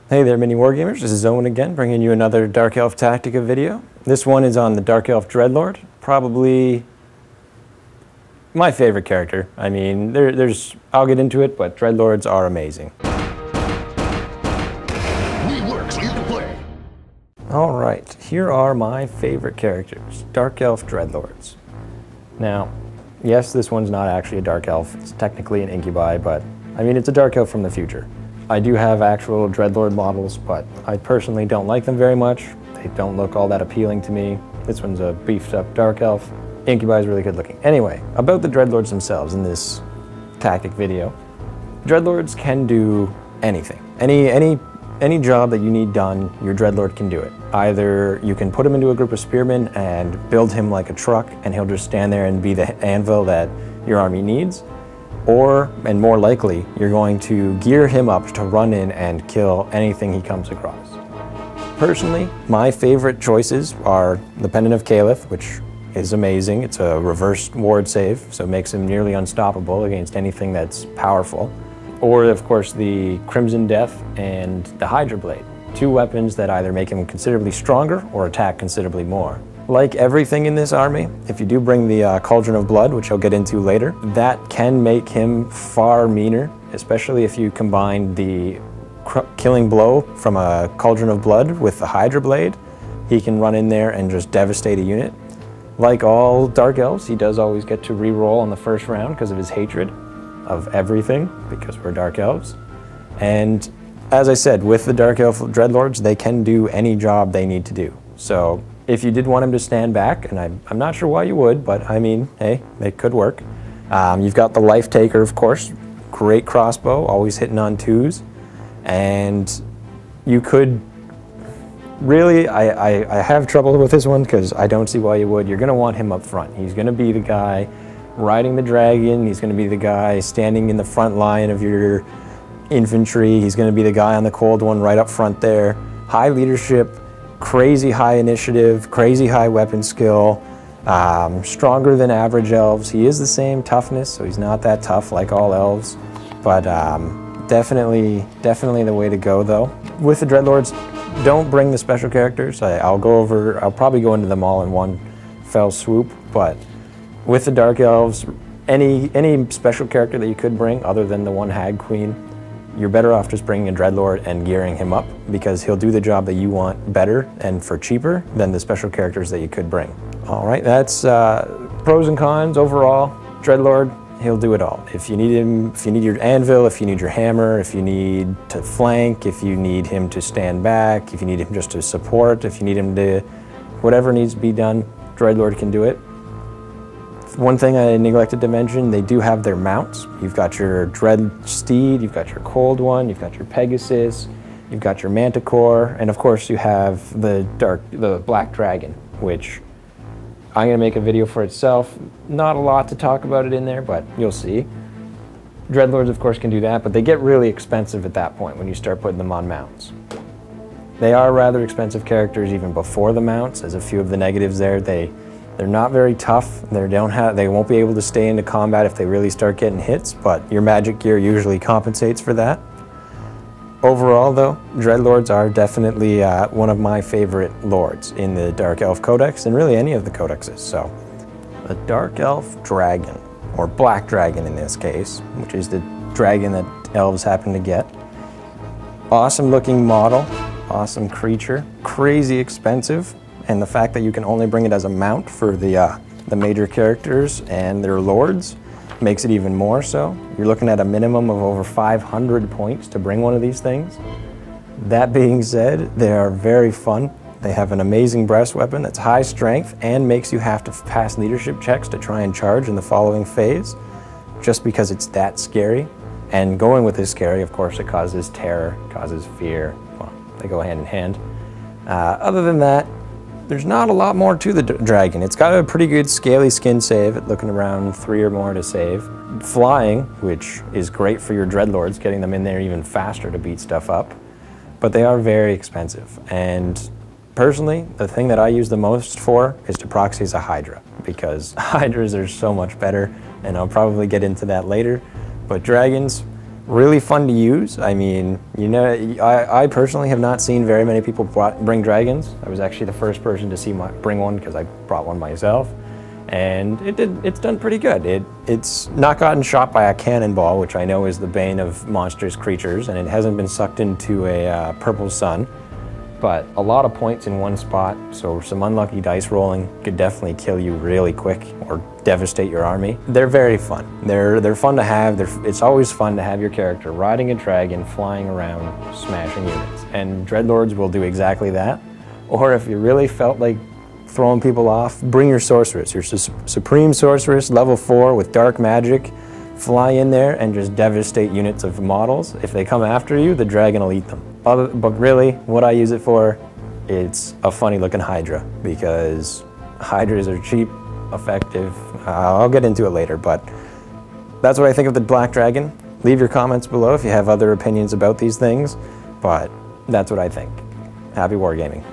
Hey there, MiniWarGamers. This is Owen again, bringing you another Dark Elf Tactica video. This one is on the Dark Elf Dreadlord. Probably my favorite character. I mean, I'll get into it, but Dreadlords are amazing. Alright, here are my favorite characters. Dark Elf Dreadlords. Now, yes, this one's not actually a Dark Elf. It's technically an Incubi, but I mean, it's a Dark Elf from the future. I do have actual Dreadlord models, but I personally don't like them very much. They don't look all that appealing to me. This one's a beefed up Dark Elf. Incubi is really good looking. Anyway, about the Dreadlords themselves in this tactic video. Dreadlords can do anything. Any job that you need done, your Dreadlord can do it. Either you can put him into a group of spearmen and build him like a truck and he'll just stand there and be the anvil that your army needs. Or, and more likely, you're going to gear him up to run in and kill anything he comes across. Personally, my favorite choices are the Pendant of Caliph, which is amazing. It's a reverse ward save, so it makes him nearly unstoppable against anything that's powerful. Or, of course, the Crimson Death and the Hydra Blade. Two weapons that either make him considerably stronger or attack considerably more. Like everything in this army, if you do bring the Cauldron of Blood, which I'll get into later, that can make him far meaner, especially if you combine the killing blow from a Cauldron of Blood with the Hydra Blade. He can run in there and just devastate a unit. Like all Dark Elves, he does always get to re-roll on the first round because of his hatred of everything, because we're Dark Elves. And as I said, with the Dark Elf Dreadlords, they can do any job they need to do. So if you did want him to stand back, and I'm not sure why you would, but I mean, hey, it could work. You've got the Life Taker, of course, great crossbow, always hitting on twos. And you could really, I have trouble with this one because I don't see why you would. You're gonna want him up front. He's gonna be the guy riding the dragon. He's gonna be the guy standing in the front line of your infantry. He's gonna be the guy on the cold one right up front there. High leadership, crazy high initiative, crazy high weapon skill, stronger than average elves. He is the same toughness, so he's not that tough like all elves, but definitely the way to go though. With the Dreadlords, don't bring the special characters. I'll probably go into them all in one fell swoop, but with the Dark Elves, any special character that you could bring other than the one Hag Queen, you're better off just bringing a Dreadlord and gearing him up because he'll do the job that you want better and for cheaper than the special characters that you could bring. All right, that's pros and cons overall. Dreadlord, he'll do it all. If you need him, if you need your anvil, if you need your hammer, if you need to flank, if you need him to stand back, if you need him just to support, if you need him to, whatever needs to be done, Dreadlord can do it. One thing I neglected to mention, they do have their mounts. You've got your Dread Steed, you've got your Cold One, you've got your Pegasus, you've got your Manticore, and of course you have the Black Dragon, which I'm gonna make a video for itself. Not a lot to talk about it in there, but you'll see. Dreadlords of course can do that, but they get really expensive at that point when you start putting them on mounts. They are rather expensive characters even before the mounts. As a few of the negatives there, they're not very tough. They won't be able to stay into combat if they really start getting hits, but your magic gear usually compensates for that. Overall though, Dreadlords are definitely one of my favorite lords in the Dark Elf Codex, and really any of the codexes. So, the Dark Elf Dragon, or Black Dragon in this case, which is the dragon that elves happen to get. Awesome looking model, awesome creature, crazy expensive. And the fact that you can only bring it as a mount for the major characters and their lords makes it even more so. You're looking at a minimum of over 500 points to bring one of these things. That being said, they are very fun. They have an amazing breast weapon that's high strength and makes you have to pass leadership checks to try and charge in the following phase, just because it's that scary. And going with this scary, of course, it causes terror, causes fear. Well, they go hand in hand. Other than that, there's not a lot more to the dragon. It's got a pretty good scaly skin save, looking around 3 or more to save. Flying, which is great for your Dreadlords, getting them in there even faster to beat stuff up. But they are very expensive. And personally, the thing that I use the most for is to proxy as a Hydra, because Hydras are so much better, and I'll probably get into that later. But dragons, really fun to use. I mean, you know, I personally have not seen very many people bring dragons. I was actually the first person to see bring one because I brought one myself, and it's done pretty good. It's not gotten shot by a cannonball, which I know is the bane of monstrous creatures, and it hasn't been sucked into a purple sun. But a lot of points in one spot, so some unlucky dice rolling could definitely kill you really quick or devastate your army. They're very fun. They're fun to have. It's always fun to have your character riding a dragon, flying around, smashing units. And Dreadlords will do exactly that. Or if you really felt like throwing people off, bring your Sorceress, your Supreme Sorceress, level 4 with dark magic. Fly in there and just devastate units of models. If they come after you, the dragon will eat them. But really, what I use it for, it's a funny looking Hydra, because Hydras are cheap, effective. I'll get into it later, but that's what I think of the Black Dragon. Leave your comments below if you have other opinions about these things, but that's what I think. Happy wargaming.